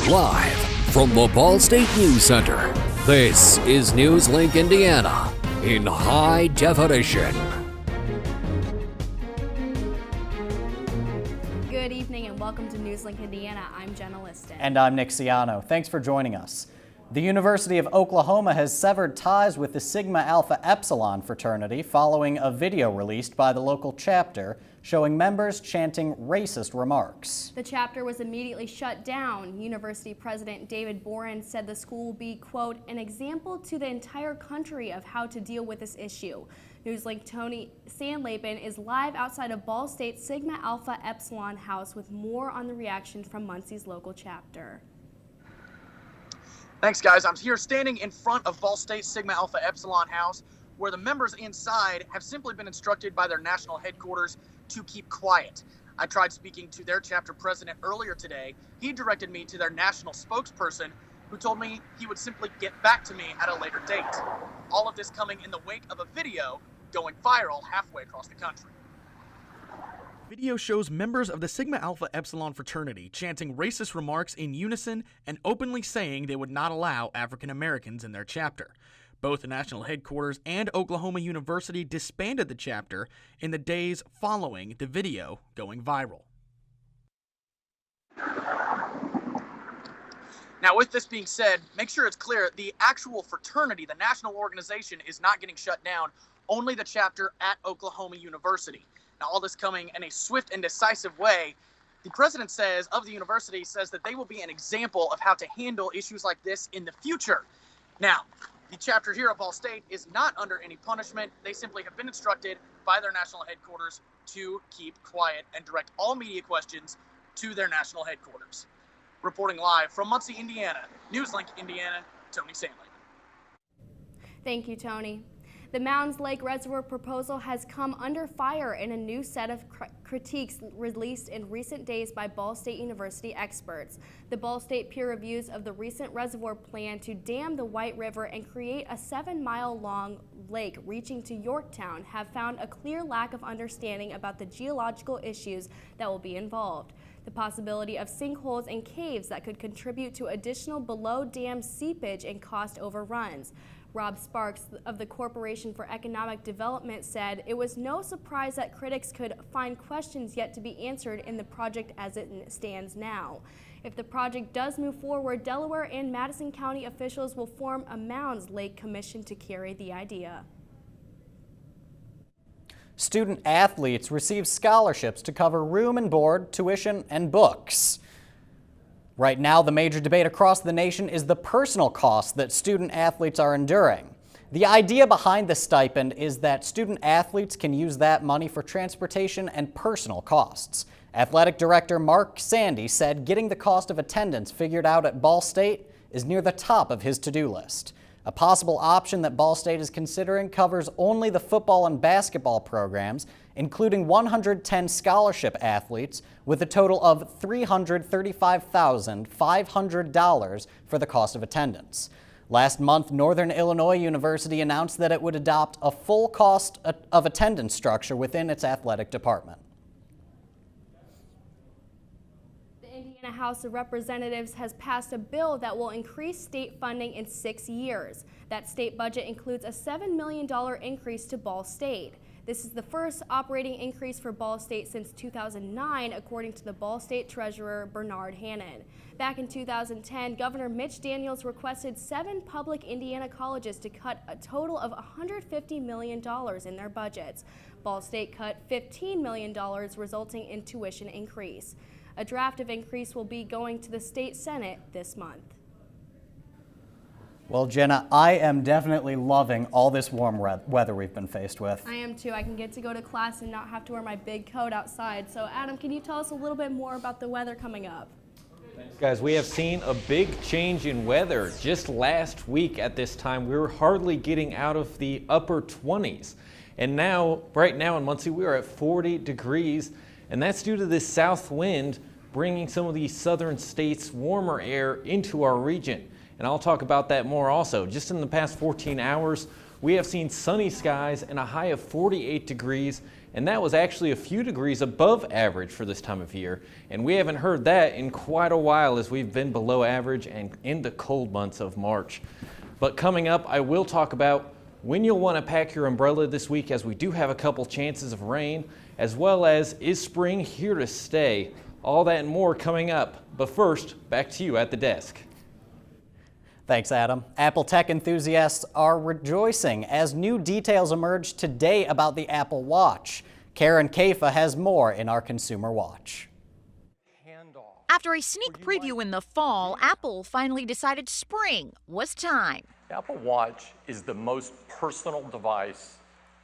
Live from the Ball State News Center, this is NewsLink Indiana in high definition. Good evening and welcome to NewsLink Indiana. I'm Jenna Liston. And I'm Siano. Thanks for joining us. The University of Oklahoma has severed ties with the Sigma Alpha Epsilon fraternity following a video released by the local chapter showing members chanting racist remarks. The chapter was immediately shut down. University President David Boren said the school will be, quote, an example to the entire country of how to deal with this issue. NewsLink Tony Sandlaben is live outside of Ball State Sigma Alpha Epsilon House with more on the reaction from Muncie's local chapter. Thanks, guys. I'm here standing in front of Ball State Sigma Alpha Epsilon House, where the members inside have simply been instructed by their national headquarters to keep quiet. I tried speaking to their chapter president earlier today. He directed me to their national spokesperson, who told me he would simply get back to me at a later date. All of this coming in the wake of a video going viral halfway across the country. Video shows members of the Sigma Alpha Epsilon fraternity chanting racist remarks in unison and openly saying they would not allow African Americans in their chapter. Both the national headquarters and Oklahoma University disbanded the chapter in the days following the video going viral. Now, with this being said, make sure it's clear the actual fraternity, the national organization, is not getting shut down, only the chapter at Oklahoma University. Now, all this coming in a swift and decisive way. The president of the university says that they will be an example of how to handle issues like this in the future. Now, the chapter here at Ball State is not under any punishment. They simply have been instructed by their national headquarters to keep quiet and direct all media questions to their national headquarters. Reporting live from Muncie, Indiana, NewsLink Indiana, Tony Sandley. Thank you, Tony. The Mounds Lake Reservoir proposal has come under fire in a new set of critiques released in recent days by Ball State University experts. The Ball State peer reviews of the recent reservoir plan to dam the White River and create a 7-mile-long lake reaching to Yorktown have found a clear lack of understanding about the geological issues that will be involved. The possibility of sinkholes and caves that could contribute to additional below-dam seepage and cost overruns. Rob Sparks of the Corporation for Economic Development said it was no surprise that critics could find questions yet to be answered in the project as it stands now. If the project does move forward, Delaware and Madison County officials will form a Mounds Lake Commission to carry the idea. Student athletes receive scholarships to cover room and board, tuition, and books. Right now, the major debate across the nation is the personal costs that student athletes are enduring. The idea behind the stipend is that student athletes can use that money for transportation and personal costs. Athletic Director Mark Sandy said getting the cost of attendance figured out at Ball State is near the top of his to-do list. A possible option that Ball State is considering covers only the football and basketball programs, including 110 scholarship athletes, with a total of $335,500 for the cost of attendance. Last month, Northern Illinois University announced that it would adopt a full cost of attendance structure within its athletic department. The Indiana House of Representatives has passed a bill that will increase state funding in 6 years. That state budget includes a $7 million increase to Ball State. This is the first operating increase for Ball State since 2009, according to the Ball State Treasurer Bernard Hannon. Back in 2010, Governor Mitch Daniels requested 7 public Indiana colleges to cut a total of $150 million in their budgets. Ball State cut $15 million, resulting in tuition increase. A draft of increase will be going to the state Senate this month. Well, Jenna, I am definitely loving all this warm weather we've been faced with. I am too. I can get to go to class and not have to wear my big coat outside. So, Adam, can you tell us a little bit more about the weather coming up? Thanks, guys. We have seen a big change in weather. Just last week at this time, we were hardly getting out of the upper 20s. And now, right now in Muncie, we are at 40 degrees. And that's due to this south wind bringing some of the southern states' warmer air into our region. And I'll talk about that more also. Just in the past 14 hours, we have seen sunny skies and a high of 48 degrees and that was actually a few degrees above average for this time of year, and we haven't heard that in quite a while as we've been below average and in the cold months of March. But coming up, I will talk about when you'll want to pack your umbrella this week, as we do have a couple chances of rain, as well as is spring here to stay? All that and more coming up. But first, back to you at the desk. Thanks, Adam. Apple tech enthusiasts are rejoicing as new details emerge today about the Apple Watch. Karen Kaifa has more in our Consumer Watch. After a sneak preview in the fall, Apple finally decided spring was time. The Apple Watch is the most personal device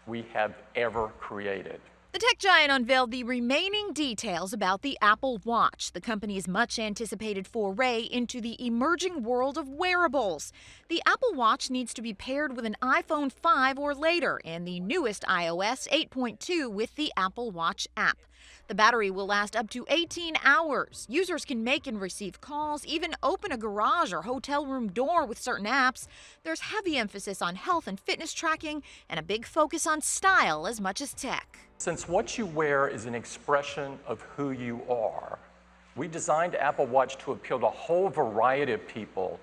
we have ever created. The tech giant unveiled the remaining details about the Apple Watch, the company's much-anticipated foray into the emerging world of wearables. The Apple Watch needs to be paired with an iPhone 5 or later and the newest iOS 8.2 with the Apple Watch app. The battery will last up to 18 hours. Users can make and receive calls, even open a garage or hotel room door with certain apps. There's heavy emphasis on health and fitness tracking and a big focus on style as much as tech. Since what you wear is an expression of who you are, we designed Apple Watch to appeal to a whole variety of people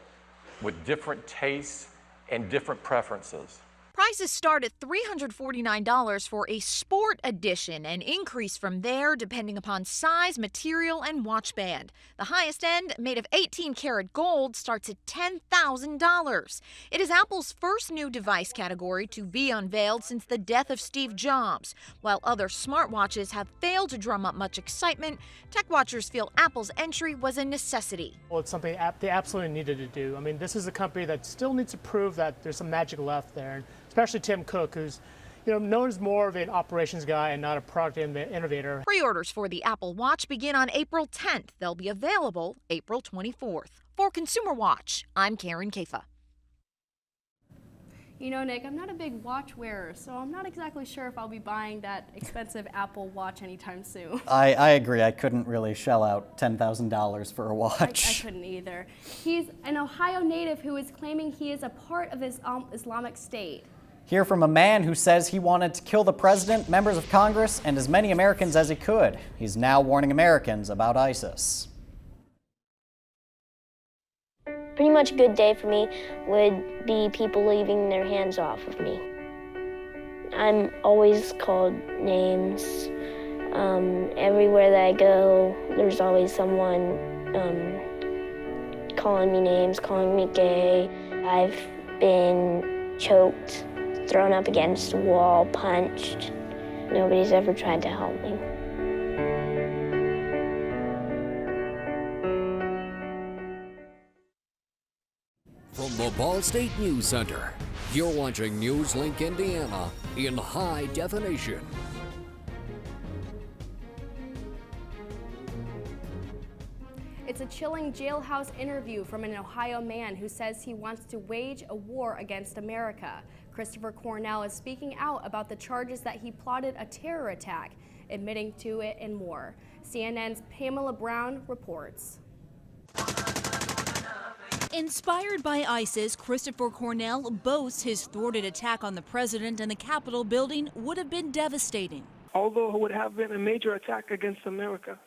with different tastes and different preferences. Prices start at $349 for a Sport Edition and increase from there depending upon size, material, and watch band. The highest end, made of 18-karat gold, starts at $10,000. It is Apple's first new device category to be unveiled since the death of Steve Jobs. While other smartwatches have failed to drum up much excitement, tech watchers feel Apple's entry was a necessity. Well, it's something they absolutely needed to do. I mean, this is a company that still needs to prove that there's some magic left there. Especially Tim Cook, who's known as more of an operations guy and not a product innovator. Pre-orders for the Apple Watch begin on April 10th. They'll be available April 24th. For Consumer Watch, I'm Karen Kaifa. You know, Nick, I'm not a big watch wearer, so I'm not exactly sure if I'll be buying that expensive Apple Watch anytime soon. I agree. I couldn't really shell out $10,000 for a watch. I couldn't either. He's an Ohio native who is claiming he is a part of this Islamic State. Hear from a man who says he wanted to kill the president, members of Congress, and as many Americans as he could. He's now warning Americans about ISIS. Pretty much a good day for me would be people leaving their hands off of me. I'm always called names. Everywhere that I go, there's always someone calling me names, calling me gay. I've been choked, thrown up against a wall, punched. Nobody's ever tried to help me. From the Ball State News Center, you're watching NewsLink Indiana in high definition. It's a chilling jailhouse interview from an Ohio man who says he wants to wage a war against America. Christopher Cornell is speaking out about the charges that he plotted a terror attack, admitting to it and more. CNN's Pamela Brown reports. Inspired by ISIS, Christopher Cornell boasts his thwarted attack on the president and the Capitol building would have been devastating. Although it would have been a major attack against America,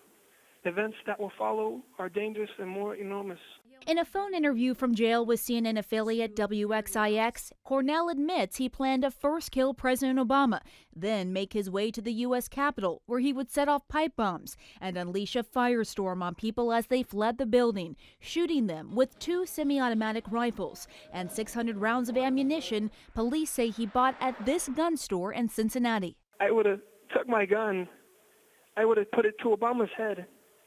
the events that will follow are dangerous and more enormous. In a phone interview from jail with CNN affiliate WXIX, Cornell admits he planned to first kill President Obama, then make his way to the U.S. Capitol, where he would set off pipe bombs and unleash a firestorm on people as they fled the building, shooting them with 2 semi-automatic rifles and 600 rounds of ammunition police say he bought at this gun store in Cincinnati. I would have took my gun, I would have put it to Obama's head,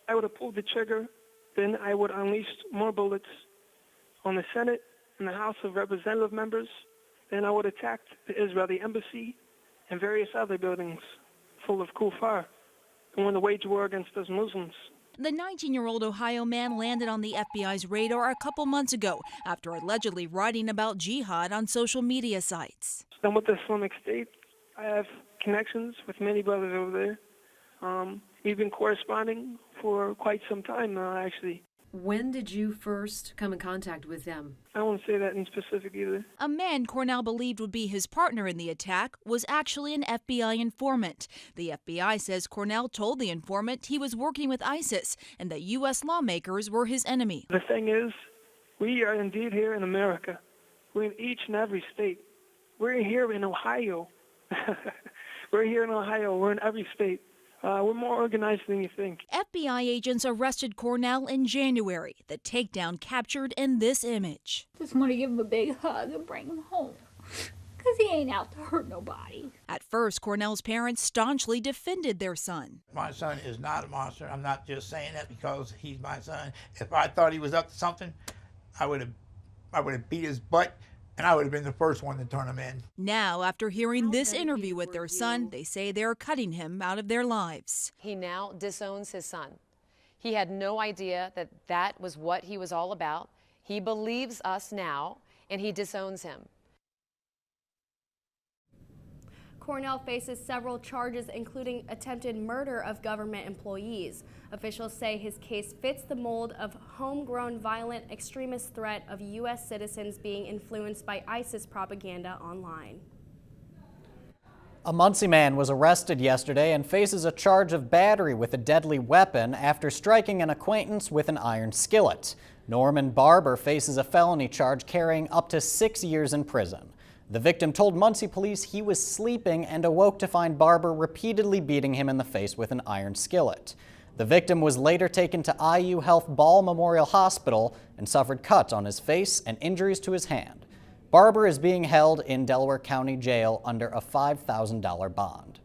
I would have pulled the trigger, then I would unleash more bullets on the Senate and the House of Representative members. Then I would attack the Israeli embassy and various other buildings full of kuffar and want to wage war against those Muslims. The 19-year-old Ohio man landed on the FBI's radar a couple months ago after allegedly writing about jihad on social media sites. Then with the Islamic State, I have connections with many brothers over there. We've been corresponding for quite some time now, actually. When did you first come in contact with them? I won't say that in specific either. A man Cornell believed would be his partner in the attack was actually an FBI informant. The FBI says Cornell told the informant he was working with ISIS and that U.S. lawmakers were his enemy. The thing is, we are indeed here in America. We're in each and every state. We're here in Ohio. We're here in Ohio. We're in every state. We're more organized than you think. FBI agents arrested Cornell in January. The takedown captured in this image. Just want to give him a big hug and bring him home, because he ain't out to hurt nobody. At first, Cornell's parents staunchly defended their son. My son is not a monster. I'm not just saying that because he's my son. If I thought he was up to something, I would have beat his butt. And I would have been the first one to turn him in. Now, after hearing this interview with their son, they say they're cutting him out of their lives. He now disowns his son. He had no idea that that was what he was all about. He believes us now, and he disowns him. Cornell faces several charges, including attempted murder of government employees. Officials say his case fits the mold of homegrown violent extremist threat of U.S. citizens being influenced by ISIS propaganda online. A Muncie man was arrested yesterday and faces a charge of battery with a deadly weapon after striking an acquaintance with an iron skillet. Norman Barber faces a felony charge carrying up to 6 years in prison. The victim told Muncie police he was sleeping and awoke to find Barber repeatedly beating him in the face with an iron skillet. The victim was later taken to IU Health Ball Memorial Hospital and suffered cuts on his face and injuries to his hand. Barber is being held in Delaware County Jail under a $5,000 bond.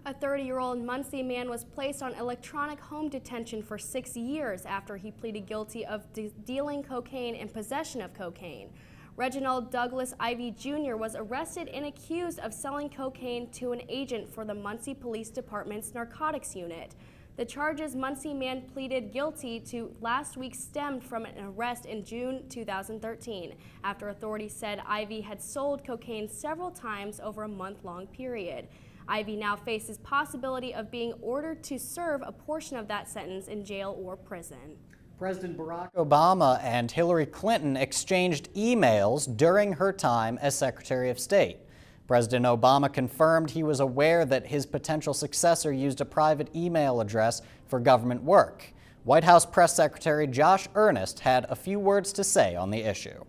A 30-year-old Muncie man was placed on electronic home detention for 6 years after he pleaded guilty of dealing cocaine and possession of cocaine. Reginald Douglas Ivy Jr. was arrested and accused of selling cocaine to an agent for the Muncie Police Department's narcotics unit. The charges Muncie man pleaded guilty to last week stemmed from an arrest in June 2013, after authorities said Ivy had sold cocaine several times over a month-long period. Ivy now faces possibility of being ordered to serve a portion of that sentence in jail or prison. President Barack Obama and Hillary Clinton exchanged emails during her time as Secretary of State. President Obama confirmed he was aware that his potential successor used a private email address for government work. White House Press Secretary Josh Earnest had a few words to say on the issue.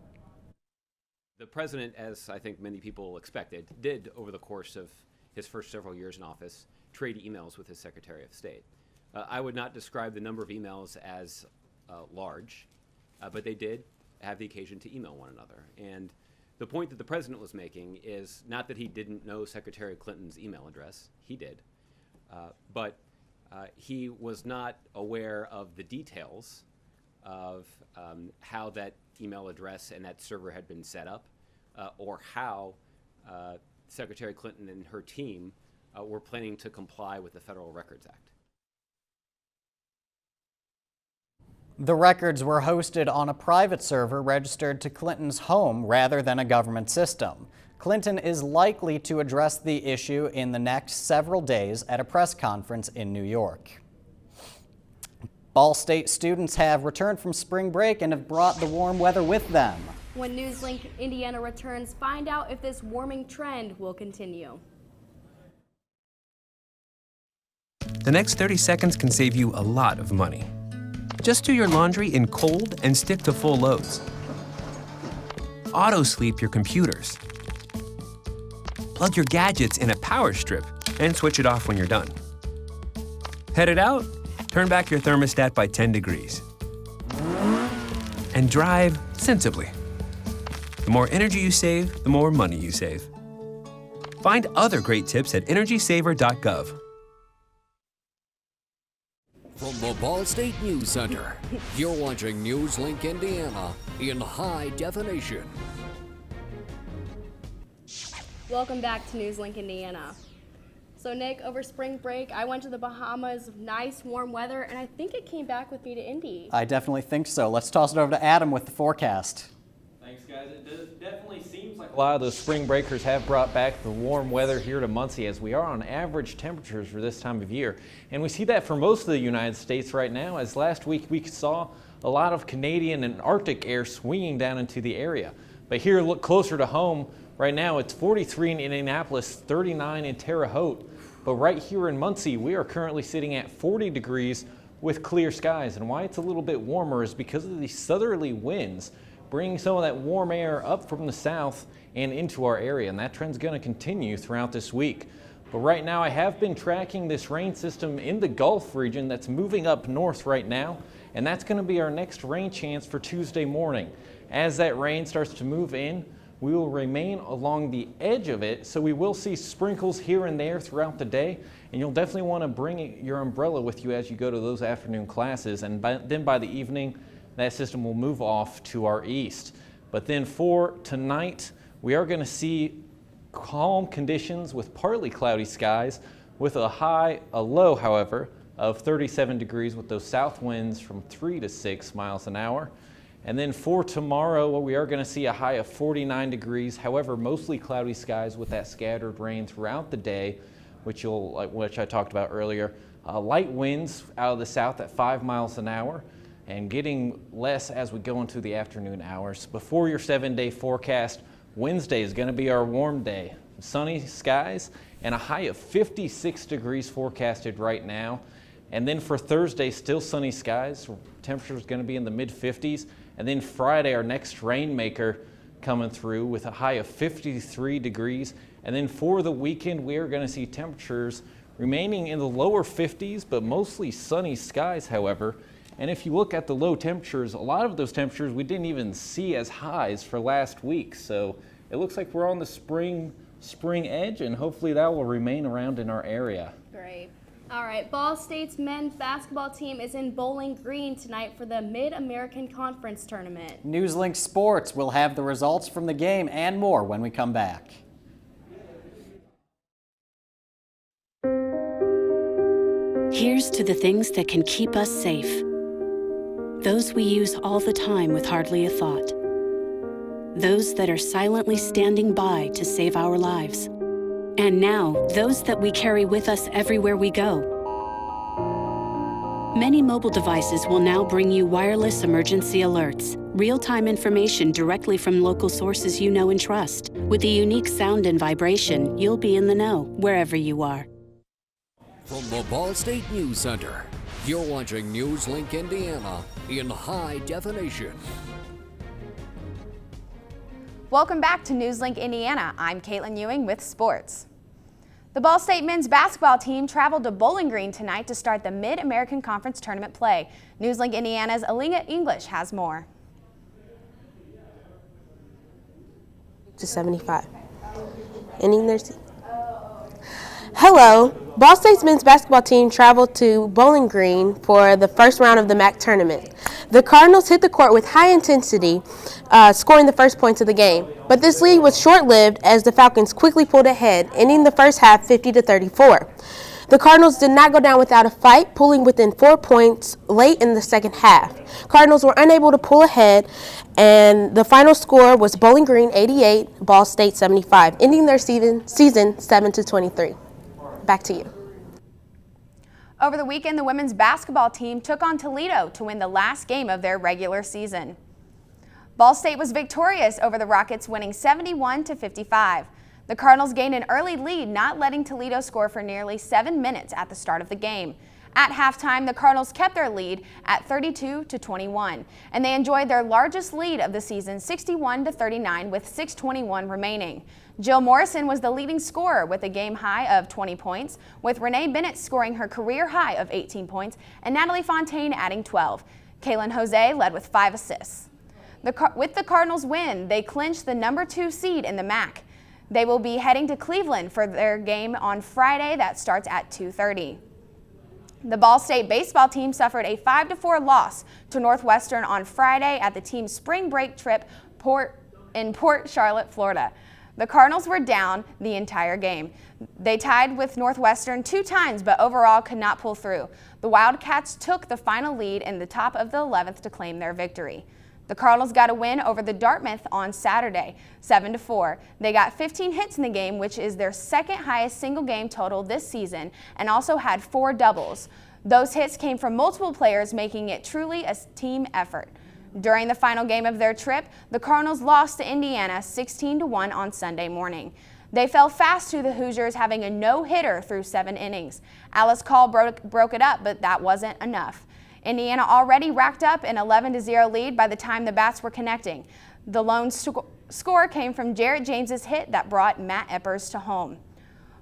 The president, as I think many people expected, did over the course of his first several years in office trade emails with his Secretary of State. I would not describe the number of emails as large, but they did have the occasion to email one another. And the point that the president was making is not that he didn't know Secretary Clinton's email address. He did. But he was not aware of the details of how that email address and that server had been set up, or how Secretary Clinton and her team were planning to comply with the Federal Records Act. The records were hosted on a private server registered to Clinton's home rather than a government system. Clinton is likely to address the issue in the next several days at a press conference in New York. Ball State students have returned from spring break and have brought the warm weather with them. When NewsLink Indiana returns, find out if this warming trend will continue. The next 30 seconds can save you a lot of money. Just do your laundry in cold and stick to full loads. Auto-sleep your computers. Plug your gadgets in a power strip and switch it off when you're done. Headed out? Turn back your thermostat by 10 degrees. And drive sensibly. The more energy you save, the more money you save. Find other great tips at energysaver.gov. From the Ball State News Center, you're watching NewsLink Indiana in high definition. Welcome back to NewsLink Indiana. So Nick, over spring break, I went to the Bahamas, nice warm weather, and I think it came back with me to Indy. I definitely think so. Let's toss it over to Adam with the forecast. Thanks, guys. It definitely seems like A lot of those spring breakers have brought back the warm weather here to Muncie, as we are on average temperatures for this time of year. And we see that for most of the United States right now, as last week we saw a lot of Canadian and Arctic air swinging down into the area. But here, look closer to home, right now it's 43 in Indianapolis, 39 in Terre Haute. But right here in Muncie, we are currently sitting at 40 degrees with clear skies. And why it's a little bit warmer is because of these southerly winds bringing some of that warm air up from the south and into our area. And that trend's going to continue throughout this week. But right now, I have been tracking this rain system in the Gulf region that's moving up north right now. And that's going to be our next rain chance for Tuesday morning. As that rain starts to move in, we will remain along the edge of it, so we will see sprinkles here and there throughout the day, and you'll definitely want to bring your umbrella with you as you go to those afternoon classes, and then by the evening, that system will move off to our east. But then for tonight, we are going to see calm conditions with partly cloudy skies, with a low, however, of 37 degrees with those south winds from 3 to 6 miles an hour. And then for tomorrow, we are going to see a high of 49 degrees. However, mostly cloudy skies with that scattered rain throughout the day, which I talked about earlier. Light winds out of the south at 5 miles an hour, and getting less as we go into the afternoon hours. Before your 7-day forecast, Wednesday is going to be our warm day. Sunny skies and a high of 56 degrees forecasted right now. And then for Thursday, still sunny skies. Temperature is going to be in the mid-50s. And then Friday, our next rainmaker coming through with a high of 53 degrees. And then for the weekend, we are going to see temperatures remaining in the lower 50s, but mostly sunny skies, however. And if you look at the low temperatures, a lot of those temperatures we didn't even see as highs for last week. So it looks like we're on the spring edge, and hopefully that will remain around in our area. Great. All right, Ball State's men's basketball team is in Bowling Green tonight for the Mid-American Conference Tournament. NewsLink Sports will have the results from the game and more when we come back. Here's to the things that can keep us safe. Those we use all the time with hardly a thought. Those that are silently standing by to save our lives. And now, those that we carry with us everywhere we go. Many mobile devices will now bring you wireless emergency alerts, real-time information directly from local sources you know and trust. With the unique sound and vibration, you'll be in the know, wherever you are. From the Ball State News Center, you're watching NewsLink Indiana in high definition. Welcome back to NewsLink Indiana. I'm Caitlin Ewing with sports. The Ball State men's basketball team traveled to Bowling Green tonight to start the Mid-American Conference Tournament play. NewsLink Indiana's Alinga English has more. To 75. Ending their season. Hello. Ball State's men's basketball team traveled to Bowling Green for the first round of the MAC tournament. The Cardinals hit the court with high intensity, scoring the first points of the game. But this lead was short-lived as the Falcons quickly pulled ahead, ending the first half 50-34. The Cardinals did not go down without a fight, pulling within 4 points late in the second half. Cardinals were unable to pull ahead, and the final score was Bowling Green 88, Ball State 75, ending their season 7-23. Back to you. Over the weekend, the women's basketball team took on Toledo to win the last game of their regular season. Ball State was victorious over the Rockets, winning 71-55. The Cardinals gained an early lead, not letting Toledo score for nearly 7 minutes at the start of the game. At halftime, the Cardinals kept their lead at 32-21, and they enjoyed their largest lead of the season, 61-39, with 6:21 remaining. Jill Morrison was the leading scorer with a game high of 20 points, with Renee Bennett scoring her career high of 18 points and Natalie Fontaine adding 12. Kaylin Jose led with 5 assists. With the Cardinals' win, they clinched the number 2 seed in the MAC. They will be heading to Cleveland for their game on Friday that starts at 2:30. The Ball State baseball team suffered a 5-4 loss to Northwestern on Friday at the team's spring break trip in Port Charlotte, Florida. The Cardinals were down the entire game. They tied with Northwestern 2 times, but overall could not pull through. The Wildcats took the final lead in the top of the 11th to claim their victory. The Cardinals got a win over the Dartmouth on Saturday, 7-4. They got 15 hits in the game, which is their second highest single game total this season, and also had 4 doubles. Those hits came from multiple players, making it truly a team effort. During the final game of their trip, the Cardinals lost to Indiana 16-1 on Sunday morning. They fell fast to the Hoosiers, having a no-hitter through 7 innings. Alice Call broke it up, but that wasn't enough. Indiana already racked up an 11-0 lead by the time the bats were connecting. The lone score came from Jarrett James's hit that brought Matt Eppers to home.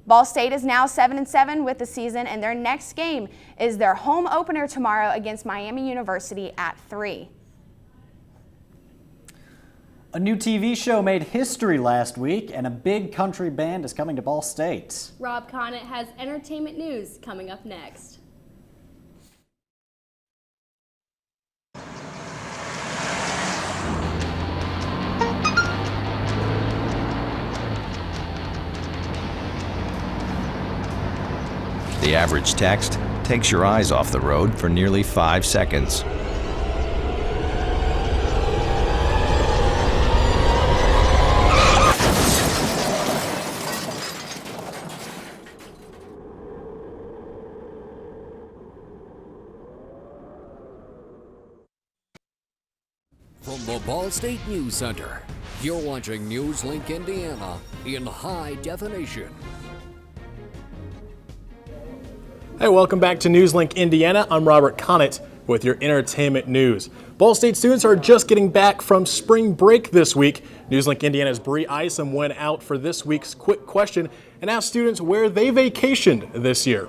Ball State is now 7-7 with the season, and their next game is their home opener tomorrow against Miami University at 3. A new TV show made history last week, and a big country band is coming to Ball State. Rob Conant has entertainment news coming up next. The average text takes your eyes off the road for nearly 5 seconds. From the Ball State News Center, you're watching NewsLink Indiana in high definition. Hey, welcome back to NewsLink Indiana. I'm Robert Conant with your entertainment news. Ball State students are just getting back from spring break this week. NewsLink Indiana's Bree Isom went out for this week's quick question and asked students where they vacationed this year.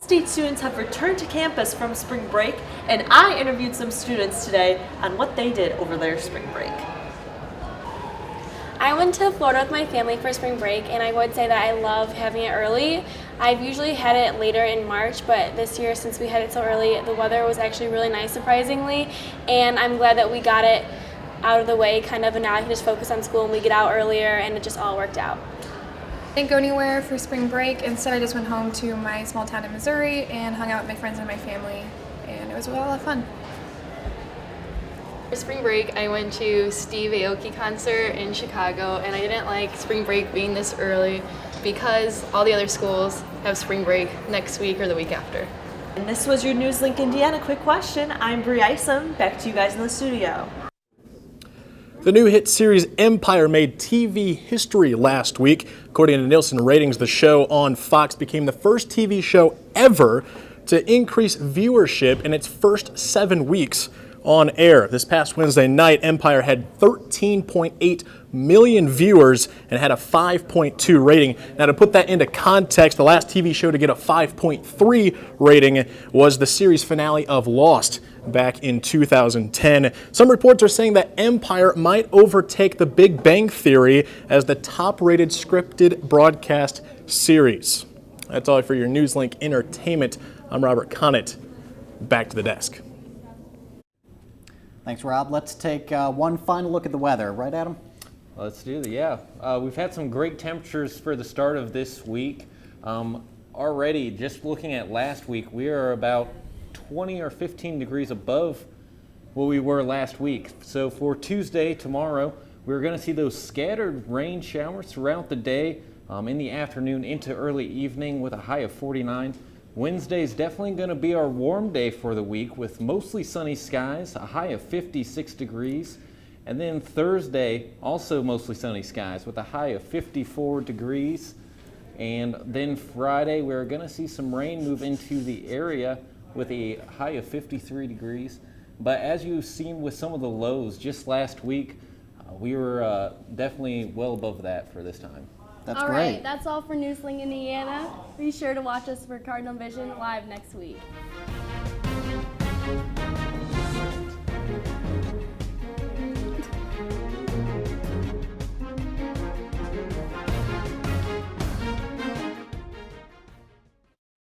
State students have returned to campus from spring break, and I interviewed some students today on what they did over their spring break. I went to Florida with my family for spring break, and I would say that I love having it early. I've usually had it later in March, but this year, since we had it so early, the weather was actually really nice, surprisingly, and I'm glad that we got it out of the way, kind of, and now I can just focus on school and we get out earlier, and it just all worked out. I didn't go anywhere for spring break. Instead, I just went home to my small town in Missouri and hung out with my friends and my family, and it was a lot of fun. For spring break, I went to Steve Aoki concert in Chicago, and I didn't like spring break being this early because all the other schools have spring break next week or the week after. And this was your NewsLink Indiana quick question. I'm Bree Isom. Back to you guys in the studio. The new hit series Empire made TV history last week. According to Nielsen ratings, the show on Fox became the first TV show ever to increase viewership in its first 7 weeks on air. This past Wednesday night, Empire had 13.8 million viewers and had a 5.2 rating. Now, to put that into context, the last TV show to get a 5.3 rating was the series finale of Lost back in 2010. Some reports are saying that Empire might overtake The Big Bang Theory as the top-rated scripted broadcast series. That's all for your NewsLink Entertainment. I'm Robert Conant. Back to the desk. Thanks, Rob. Let's take one final look at the weather. Right, Adam? Let's do it, yeah. We've had some great temperatures for the start of this week. Already, just looking at last week, we are about 20 or 15 degrees above what we were last week. So for Tuesday, tomorrow, we're going to see those scattered rain showers throughout the day, in the afternoon into early evening with a high of 49. Wednesday is definitely going to be our warm day for the week with mostly sunny skies, a high of 56 degrees. And then Thursday, also mostly sunny skies with a high of 54 degrees. And then Friday, we're going to see some rain move into the area with a high of 53 degrees. But as you've seen with some of the lows just last week, we were definitely well above that for this time. That's all great. Right, that's all for NewsLink Indiana. Be sure to watch us for Cardinal Vision live next week.